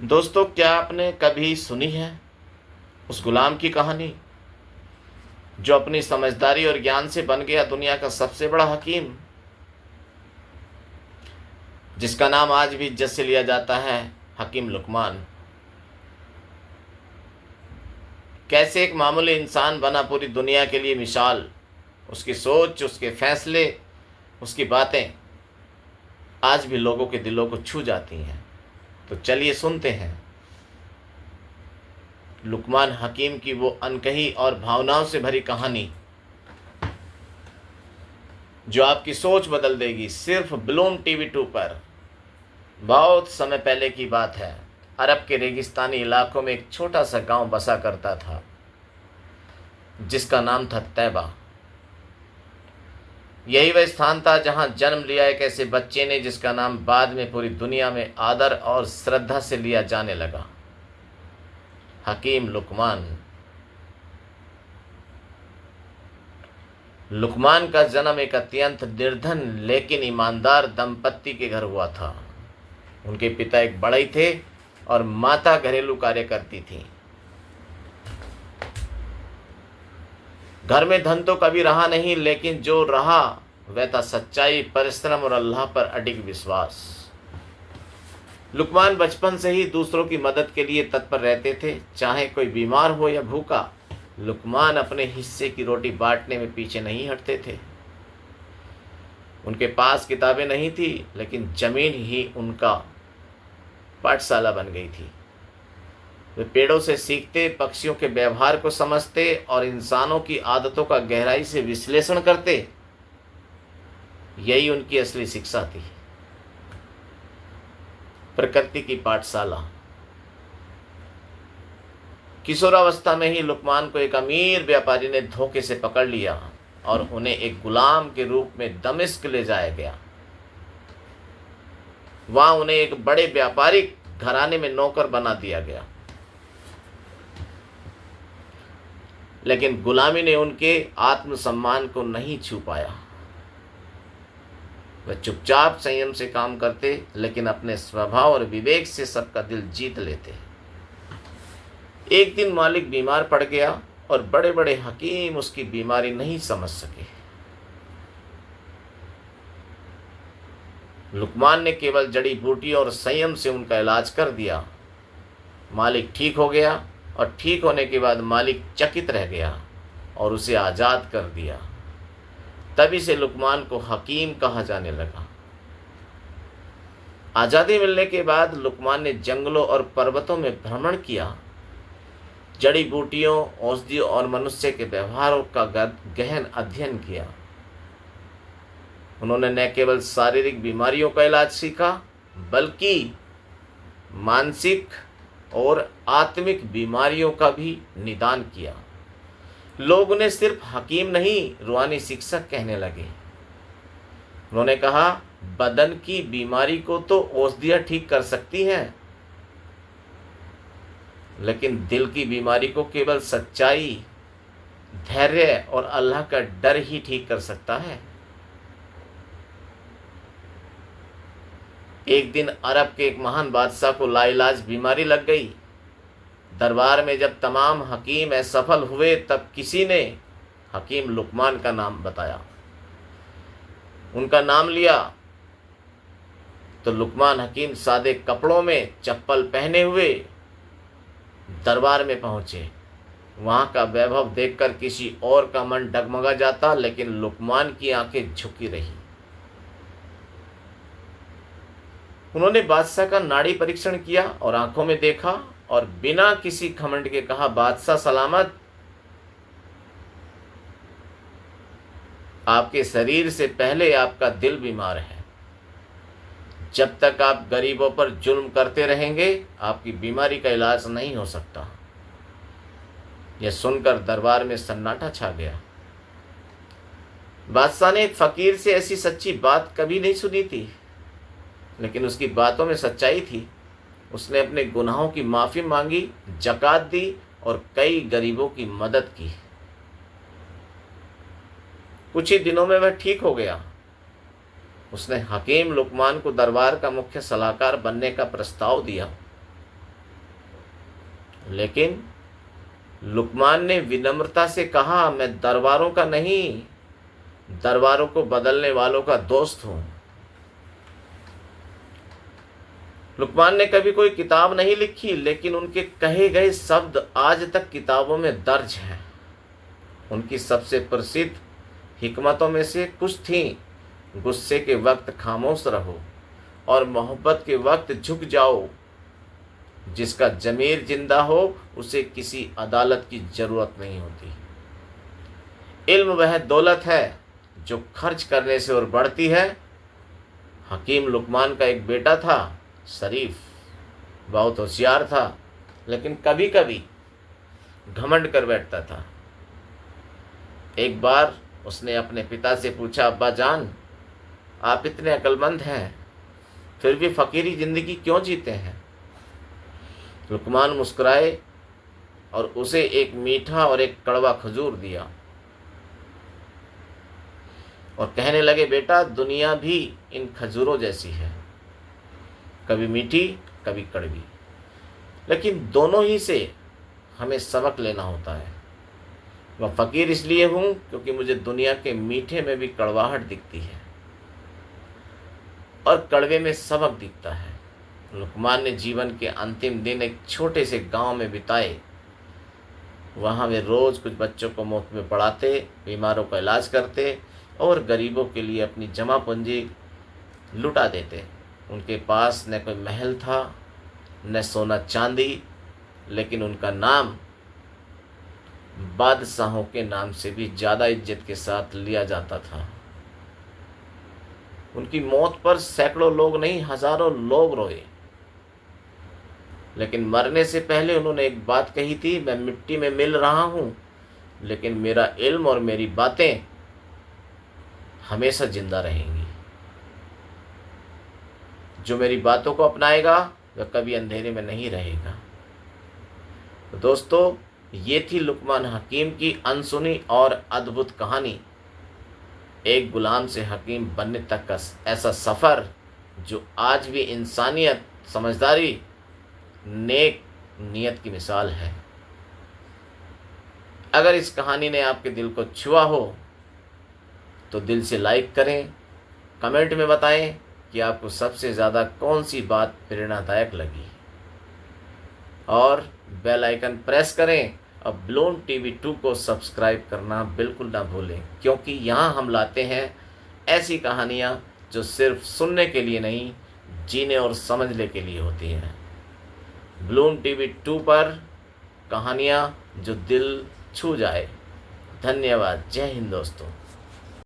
दोस्तों, क्या आपने कभी सुनी है उस गुलाम की कहानी जो अपनी समझदारी और ज्ञान से बन गया दुनिया का सबसे बड़ा हकीम, जिसका नाम आज भी इज्जत से लिया जाता है, हकीम लुकमान। कैसे एक मामूली इंसान बना पूरी दुनिया के लिए मिसाल। उसकी सोच, उसके फैसले, उसकी बातें आज भी लोगों के दिलों को छू जाती हैं। तो चलिए सुनते हैं लुकमान हकीम की वो अनकही और भावनाओं से भरी कहानी जो आपकी सोच बदल देगी। सिर्फ ब्लूम टीवी 2 पर। बहुत समय पहले की बात है। अरब के रेगिस्तानी इलाकों में एक छोटा सा गांव बसा करता था जिसका नाम था तैबा। यही वह स्थान था जहां जन्म लिया एक ऐसे बच्चे ने जिसका नाम बाद में पूरी दुनिया में आदर और श्रद्धा से लिया जाने लगा, हकीम लुकमान। लुकमान का जन्म एक अत्यंत निर्धन लेकिन ईमानदार दंपत्ति के घर हुआ था। उनके पिता एक बढ़ई थे और माता घरेलू कार्य करती थी। घर में धन तो कभी रहा नहीं, लेकिन जो रहा वह था सच्चाई, परिश्रम और अल्लाह पर अडिग विश्वास। लुकमान बचपन से ही दूसरों की मदद के लिए तत्पर रहते थे। चाहे कोई बीमार हो या भूखा, लुकमान अपने हिस्से की रोटी बांटने में पीछे नहीं हटते थे। उनके पास किताबें नहीं थी, लेकिन जमीन ही उनका पाठशाला बन गई थी। वे पेड़ों से सीखते, पक्षियों के व्यवहार को समझते और इंसानों की आदतों का गहराई से विश्लेषण करते। यही उनकी असली शिक्षा थी, प्रकृति की पाठशाला। किशोरावस्था में ही लुकमान को एक अमीर व्यापारी ने धोखे से पकड़ लिया और उन्हें एक गुलाम के रूप में दमिश्क ले जाया गया। वहां उन्हें एक बड़े व्यापारिक घराने में नौकर बना दिया गया, लेकिन गुलामी ने उनके आत्मसम्मान को नहीं छू पाया। वह चुपचाप संयम से काम करते, लेकिन अपने स्वभाव और विवेक से सबका दिल जीत लेते। एक दिन मालिक बीमार पड़ गया और बड़े बड़े हकीम उसकी बीमारी नहीं समझ सके। लुकमान ने केवल जड़ी बूटियों और संयम से उनका इलाज कर दिया। मालिक ठीक हो गया और ठीक होने के बाद मालिक चकित रह गया और उसे आज़ाद कर दिया। तभी से लुकमान को हकीम कहा जाने लगा। आज़ादी मिलने के बाद लुकमान ने जंगलों और पर्वतों में भ्रमण किया। जड़ी बूटियों, औषधियों और मनुष्य के व्यवहारों का गहन अध्ययन किया। उन्होंने न केवल शारीरिक बीमारियों का इलाज सीखा, बल्कि मानसिक और आत्मिक बीमारियों का भी निदान किया। लोग उन्हें सिर्फ हकीम नहीं, रूहानी शिक्षक कहने लगे। उन्होंने कहा, बदन की बीमारी को तो औषधियां ठीक कर सकती हैं, लेकिन दिल की बीमारी को केवल सच्चाई, धैर्य और अल्लाह का डर ही ठीक कर सकता है। एक दिन अरब के एक महान बादशाह को लाइलाज बीमारी लग गई। दरबार में जब तमाम हकीम असफल हुए, तब किसी ने हकीम लुकमान का नाम बताया। उनका नाम लिया तो लुकमान हकीम सादे कपड़ों में, चप्पल पहने हुए दरबार में पहुंचे। वहां का वैभव देखकर किसी और का मन डगमगा जाता, लेकिन लुकमान की आंखें झुकी रही। उन्होंने बादशाह का नाड़ी परीक्षण किया और आंखों में देखा और बिना किसी घमंड के कहा, बादशाह सलामत। आपके शरीर से पहले आपका दिल बीमार है। जब तक आप गरीबों पर जुल्म करते रहेंगे, आपकी बीमारी का इलाज नहीं हो सकता। यह सुनकर दरबार में सन्नाटा छा गया। बादशाह ने एक फकीर से ऐसी सच्ची बात कभी नहीं सुनी थी, लेकिन उसकी बातों में सच्चाई थी। उसने अपने गुनाहों की माफ़ी मांगी, ज़कात दी और कई गरीबों की मदद की। कुछ ही दिनों में वह ठीक हो गया। उसने हकीम लुकमान को दरबार का मुख्य सलाहकार बनने का प्रस्ताव दिया। लेकिन लुकमान ने विनम्रता से कहा, मैं दरबारों का नहीं, दरबारों को बदलने वालों का दोस्त हूं। लुकमान ने कभी कोई किताब नहीं लिखी, लेकिन उनके कहे गए शब्द आज तक किताबों में दर्ज हैं। उनकी सबसे प्रसिद्ध हिकमतों में से कुछ थीं, गुस्से के वक्त खामोश रहो और मोहब्बत के वक्त झुक जाओ। जिसका ज़मीर जिंदा हो उसे किसी अदालत की ज़रूरत नहीं होती। इल्म वह दौलत है जो खर्च करने से और बढ़ती है। हकीम लुकमान का एक बेटा था, शरीफ, बहुत होशियार था, लेकिन कभी कभी घमंड कर बैठता था। एक बार उसने अपने पिता से पूछा, अब्बा जान, आप इतने अक्लमंद हैं, फिर भी फ़कीरी ज़िंदगी क्यों जीते हैं? लुकमान मुस्कुराए और उसे एक मीठा और एक कड़वा खजूर दिया और कहने लगे, बेटा, दुनिया भी इन खजूरों जैसी है, कभी मीठी कभी कड़वी, लेकिन दोनों ही से हमें सबक लेना होता है। मैं फ़कीर इसलिए हूँ क्योंकि मुझे दुनिया के मीठे में भी कड़वाहट दिखती है और कड़वे में सबक दिखता है। लुकमान ने जीवन के अंतिम दिन एक छोटे से गांव में बिताए। वहाँ वे रोज़ कुछ बच्चों को मुफ्त में पढ़ाते, बीमारों का इलाज करते और गरीबों के लिए अपनी जमा पूंजी लुटा देते। उनके पास न कोई महल था, न सोना चांदी, लेकिन उनका नाम बादशाहों के नाम से भी ज़्यादा इज्जत के साथ लिया जाता था। उनकी मौत पर सैकड़ों लोग नहीं, हज़ारों लोग रोए, लेकिन मरने से पहले उन्होंने एक बात कही थी, मैं मिट्टी में मिल रहा हूँ, लेकिन मेरा इल्म और मेरी बातें हमेशा जिंदा रहेंगी। जो मेरी बातों को अपनाएगा वह कभी अंधेरे में नहीं रहेगा। तो दोस्तों, ये थी लुकमान हकीम की अनसुनी और अद्भुत कहानी, एक गुलाम से हकीम बनने तक का ऐसा सफ़र जो आज भी इंसानियत, समझदारी, नेक नियत की मिसाल है। अगर इस कहानी ने आपके दिल को छुआ हो तो दिल से लाइक करें, कमेंट में बताएं कि आपको सबसे ज़्यादा कौन सी बात प्रेरणादायक लगी, और बेल आइकन प्रेस करें और बलून टीवी 2 को सब्सक्राइब करना बिल्कुल ना भूलें, क्योंकि यहाँ हम लाते हैं ऐसी कहानियाँ जो सिर्फ सुनने के लिए नहीं, जीने और समझने के लिए होती हैं। बलून टीवी 2 पर कहानियाँ जो दिल छू जाए। धन्यवाद। जय हिंद दोस्तों।